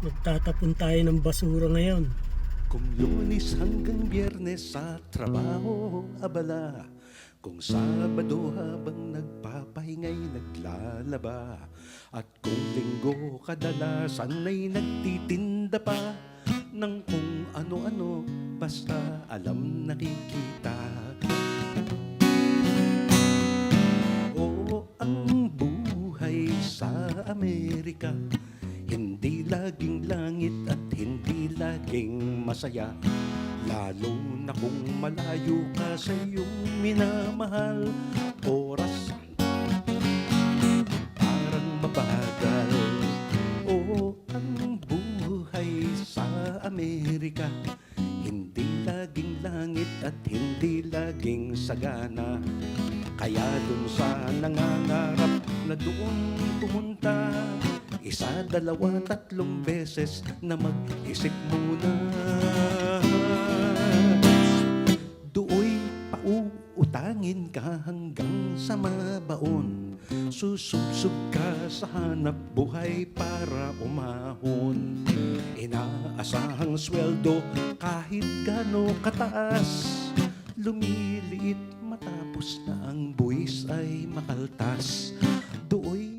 Magtatapon tayo ng basura ngayon. Kung Lunes hanggang Biyernes sa trabaho abala, kung Sabado habang nagpapahingay naglalaba, at kung Linggo kadalasan ay nagtitinda pa ng kung ano-ano, basta alam nakikita. Oo, ang buhay sa Amerika, hindi laging langit at hindi laging masaya. Lalo na kung malayo ka sa iyong minamahal, oras parang mabagal. Oo, ang buhay sa Amerika, hindi laging langit at hindi laging sagana. Kaya dun sa nangangarap na doon pumunta, isa, dalawa, tatlong beses na mag-isip muna. Dooy pauutangin ka hanggang sa mabaon, susubsub ka sa hanap buhay para umahon. Inaasahang sweldo kahit gano kataas, lumiliit matapos na ang buwis ay makaltas. Dooy